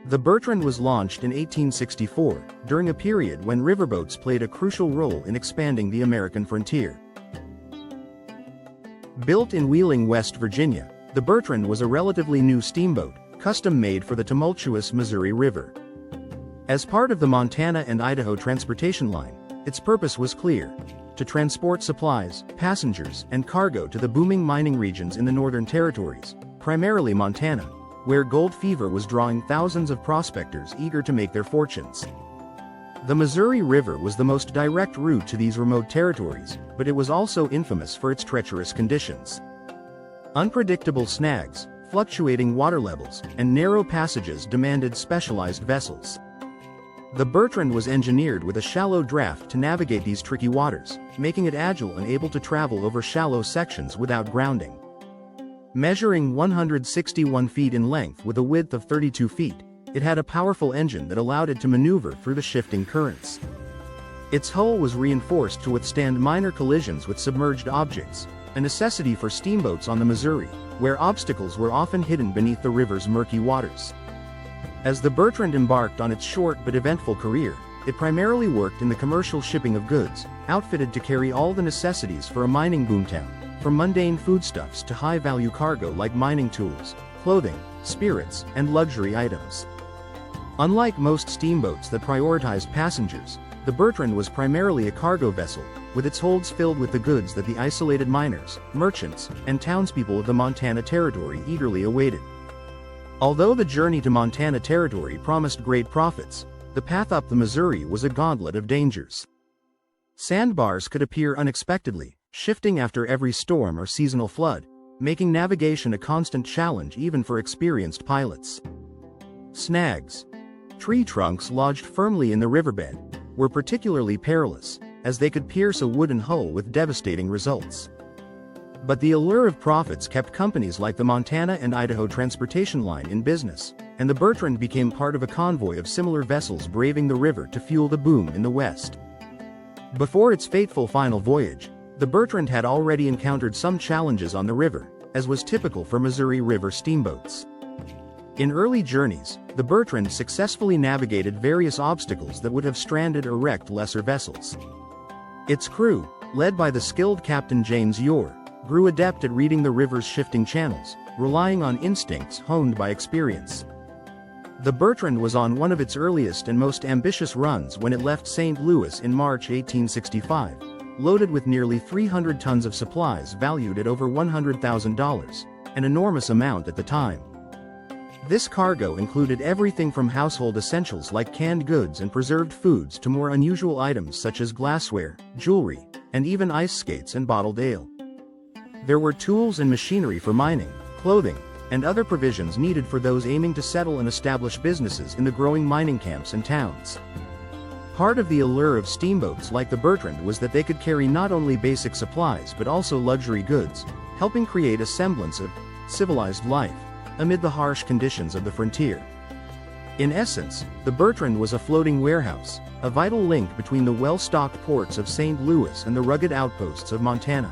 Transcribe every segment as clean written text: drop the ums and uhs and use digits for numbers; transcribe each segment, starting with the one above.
The Bertrand was launched in 1864, during a period when riverboats played a crucial role in expanding the American frontier. Built in Wheeling, West Virginia, the Bertrand was a relatively new steamboat, custom-made for the tumultuous Missouri River. As part of the Montana and Idaho transportation line, its purpose was clear: to transport supplies, passengers, and cargo to the booming mining regions in the Northern Territories, primarily Montana, where gold fever was drawing thousands of prospectors eager to make their fortunes. The Missouri River was the most direct route to these remote territories, but it was also infamous for its treacherous conditions. Unpredictable snags, fluctuating water levels, and narrow passages demanded specialized vessels. The Bertrand was engineered with a shallow draft to navigate these tricky waters, making it agile and able to travel over shallow sections without grounding. Measuring 161 feet in length with a width of 32 feet, it had a powerful engine that allowed it to maneuver through the shifting currents. Its hull was reinforced to withstand minor collisions with submerged objects, a necessity for steamboats on the Missouri, where obstacles were often hidden beneath the river's murky waters. As the Bertrand embarked on its short but eventful career, it primarily worked in the commercial shipping of goods, outfitted to carry all the necessities for a mining boomtown, from mundane foodstuffs to high-value cargo like mining tools, clothing, spirits, and luxury items. Unlike most steamboats that prioritized passengers, the Bertrand was primarily a cargo vessel, with its holds filled with the goods that the isolated miners, merchants, and townspeople of the Montana Territory eagerly awaited. Although the journey to Montana Territory promised great profits, the path up the Missouri was a gauntlet of dangers. Sandbars could appear unexpectedly, shifting after every storm or seasonal flood, making navigation a constant challenge even for experienced pilots. Snags, tree trunks lodged firmly in the riverbed, were particularly perilous, as they could pierce a wooden hull with devastating results. But the allure of profits kept companies like the Montana and Idaho transportation line in business, and the Bertrand became part of a convoy of similar vessels braving the river to fuel the boom in the West. Before its fateful final voyage, the Bertrand had already encountered some challenges on the river, as was typical for Missouri River steamboats. In early journeys, the Bertrand successfully navigated various obstacles that would have stranded or wrecked lesser vessels. Its crew, led by the skilled Captain James Ure, grew adept at reading the river's shifting channels, relying on instincts honed by experience. The Bertrand was on one of its earliest and most ambitious runs when it left St. Louis in March 1865, loaded with nearly 300 tons of supplies valued at over $100,000, an enormous amount at the time. This cargo included everything from household essentials like canned goods and preserved foods to more unusual items such as glassware, jewelry, and even ice skates and bottled ale. There were tools and machinery for mining, clothing, and other provisions needed for those aiming to settle and establish businesses in the growing mining camps and towns. Part of the allure of steamboats like the Bertrand was that they could carry not only basic supplies but also luxury goods, helping create a semblance of civilized life amid the harsh conditions of the frontier. In essence, the Bertrand was a floating warehouse, a vital link between the well-stocked ports of St. Louis and the rugged outposts of Montana.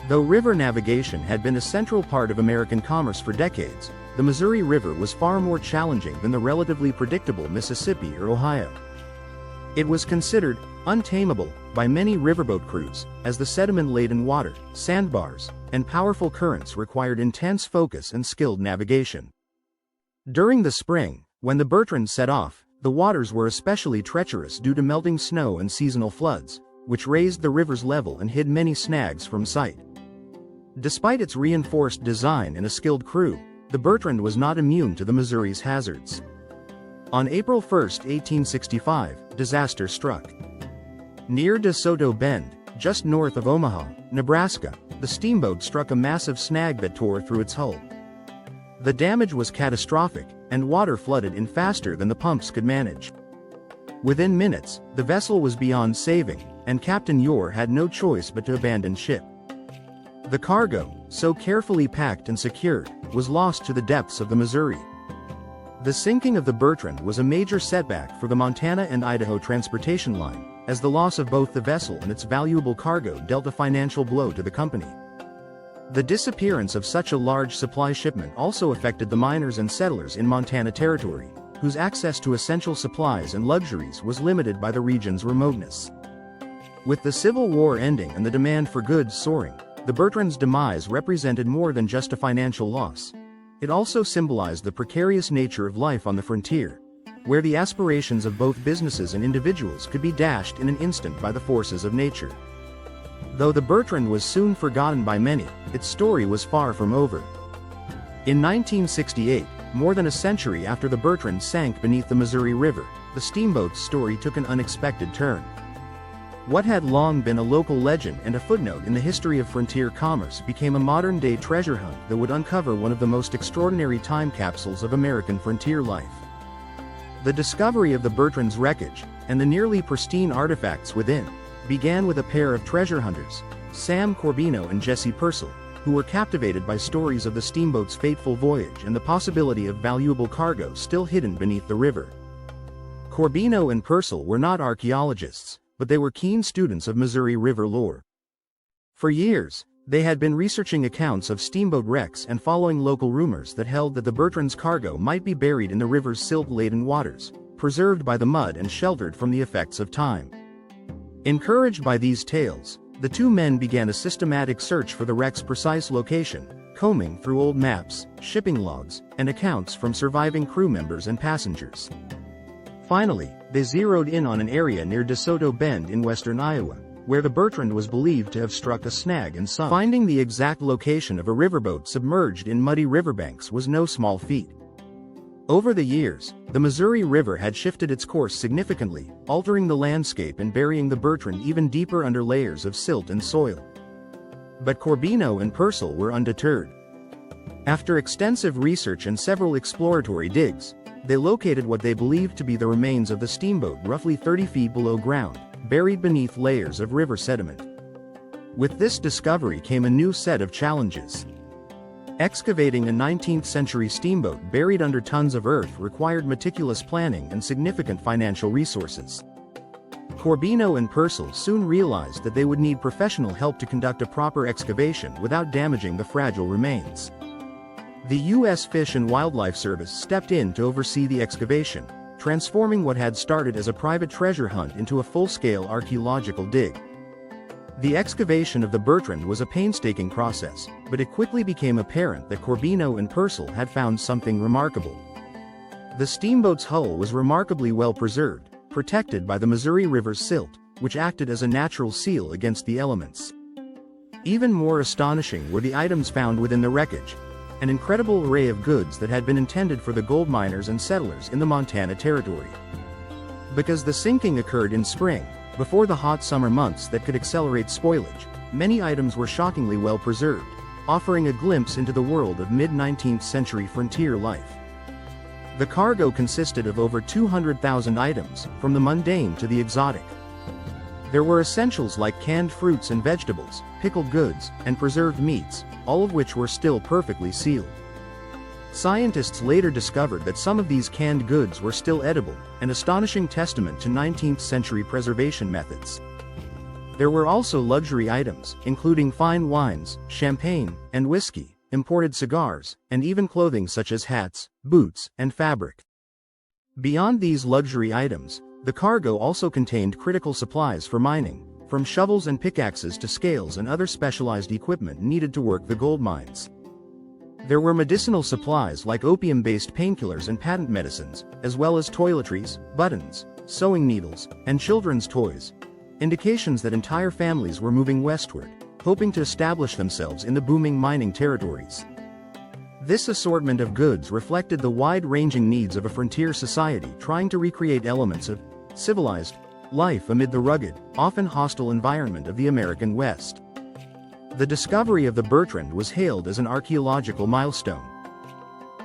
Though river navigation had been a central part of American commerce for decades, the Missouri River was far more challenging than the relatively predictable Mississippi or Ohio. It was considered untamable by many riverboat crews, as the sediment-laden water, sandbars, and powerful currents required intense focus and skilled navigation. During the spring, when the Bertrand set off, the waters were especially treacherous due to melting snow and seasonal floods, which raised the river's level and hid many snags from sight. Despite its reinforced design and a skilled crew, the Bertrand was not immune to the Missouri's hazards. On April 1, 1865, disaster struck. Near De Soto Bend, just north of Omaha, Nebraska, the steamboat struck a massive snag that tore through its hull. The damage was catastrophic, and water flooded in faster than the pumps could manage. Within minutes, the vessel was beyond saving, and Captain Ure had no choice but to abandon ship. The cargo, so carefully packed and secured, was lost to the depths of the Missouri. The sinking of the Bertrand was a major setback for the Montana and Idaho transportation line, as the loss of both the vessel and its valuable cargo dealt a financial blow to the company. The disappearance of such a large supply shipment also affected the miners and settlers in Montana Territory, whose access to essential supplies and luxuries was limited by the region's remoteness. With the Civil War ending and the demand for goods soaring, the Bertrand's demise represented more than just a financial loss. It also symbolized the precarious nature of life on the frontier, where the aspirations of both businesses and individuals could be dashed in an instant by the forces of nature. Though the Bertrand was soon forgotten by many, its story was far from over. In 1968, more than a century after the Bertrand sank beneath the Missouri River, the steamboat's story took an unexpected turn. What had long been a local legend and a footnote in the history of frontier commerce became a modern-day treasure hunt that would uncover one of the most extraordinary time capsules of American frontier life. The discovery of the Bertrand's wreckage, and the nearly pristine artifacts within, began with a pair of treasure hunters, Sam Corbino and Jesse Purcell, who were captivated by stories of the steamboat's fateful voyage and the possibility of valuable cargo still hidden beneath the river. Corbino and Purcell were not archaeologists, but they were keen students of Missouri River lore. For years, they had been researching accounts of steamboat wrecks and following local rumors that held that the Bertrand's cargo might be buried in the river's silt-laden waters, preserved by the mud and sheltered from the effects of time. Encouraged by these tales, the two men began a systematic search for the wreck's precise location, combing through old maps, shipping logs, and accounts from surviving crew members and passengers. Finally, they zeroed in on an area near DeSoto Bend in western Iowa, where the Bertrand was believed to have struck a snag and sunk. Finding the exact location of a riverboat submerged in muddy riverbanks was no small feat. Over the years, the Missouri River had shifted its course significantly, altering the landscape and burying the Bertrand even deeper under layers of silt and soil. But Corbino and Purcell were undeterred. After extensive research and several exploratory digs, they located what they believed to be the remains of the steamboat roughly 30 feet below ground, buried beneath layers of river sediment. With this discovery came a new set of challenges. Excavating a 19th-century steamboat buried under tons of earth required meticulous planning and significant financial resources. Corbino and Purcell soon realized that they would need professional help to conduct a proper excavation without damaging the fragile remains. The U.S. Fish and Wildlife Service stepped in to oversee the excavation, transforming what had started as a private treasure hunt into a full-scale archaeological dig. The excavation of the Bertrand was a painstaking process, but it quickly became apparent that Corbino and Purcell had found something remarkable. The steamboat's hull was remarkably well preserved, protected by the Missouri River's silt, which acted as a natural seal against the elements. Even more astonishing were the items found within the wreckage, an incredible array of goods that had been intended for the gold miners and settlers in the Montana Territory. Because the sinking occurred in spring, before the hot summer months that could accelerate spoilage, many items were shockingly well preserved, offering a glimpse into the world of mid-19th century frontier life. The cargo consisted of over 200,000 items, from the mundane to the exotic. There were essentials like canned fruits and vegetables, pickled goods, and preserved meats, all of which were still perfectly sealed. Scientists later discovered that some of these canned goods were still edible, an astonishing testament to 19th-century preservation methods. There were also luxury items, including fine wines, champagne, and whiskey, imported cigars, and even clothing such as hats, boots, and fabric. Beyond these luxury items, the cargo also contained critical supplies for mining, from shovels and pickaxes to scales and other specialized equipment needed to work the gold mines. There were medicinal supplies like opium-based painkillers and patent medicines, as well as toiletries, buttons, sewing needles, and children's toys, indications that entire families were moving westward, hoping to establish themselves in the booming mining territories. This assortment of goods reflected the wide-ranging needs of a frontier society trying to recreate elements of civilized life amid the rugged, often hostile environment of the American West. The discovery of the Bertrand was hailed as an archaeological milestone.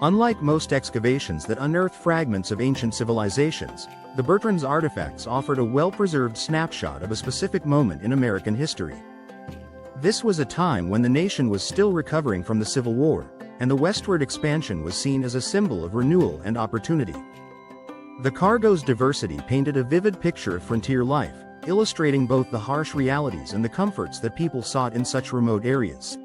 Unlike most excavations that unearthed fragments of ancient civilizations, the Bertrand's artifacts offered a well-preserved snapshot of a specific moment in American history. This was a time when the nation was still recovering from the Civil War, and the westward expansion was seen as a symbol of renewal and opportunity. The cargo's diversity painted a vivid picture of frontier life, illustrating both the harsh realities and the comforts that people sought in such remote areas.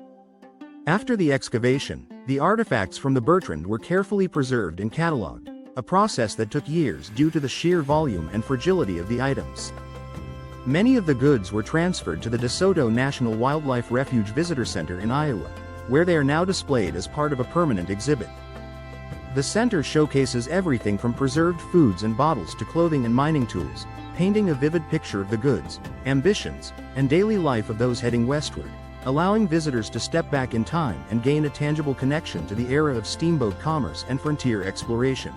After the excavation, the artifacts from the Bertrand were carefully preserved and catalogued, a process that took years due to the sheer volume and fragility of the items. Many of the goods were transferred to the Soto National Wildlife Refuge Visitor Center in Iowa, where they are now displayed as part of a permanent exhibit. The center showcases everything from preserved foods and bottles to clothing and mining tools, painting a vivid picture of the goods, ambitions, and daily life of those heading westward, allowing visitors to step back in time and gain a tangible connection to the era of steamboat commerce and frontier exploration.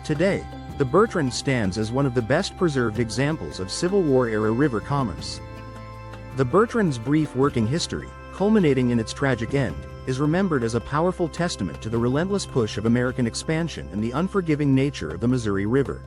Today, the Bertrand stands as one of the best preserved examples of Civil War-era river commerce. The Bertrand's brief working history, culminating in its tragic end, is remembered as a powerful testament to the relentless push of American expansion and the unforgiving nature of the Missouri River.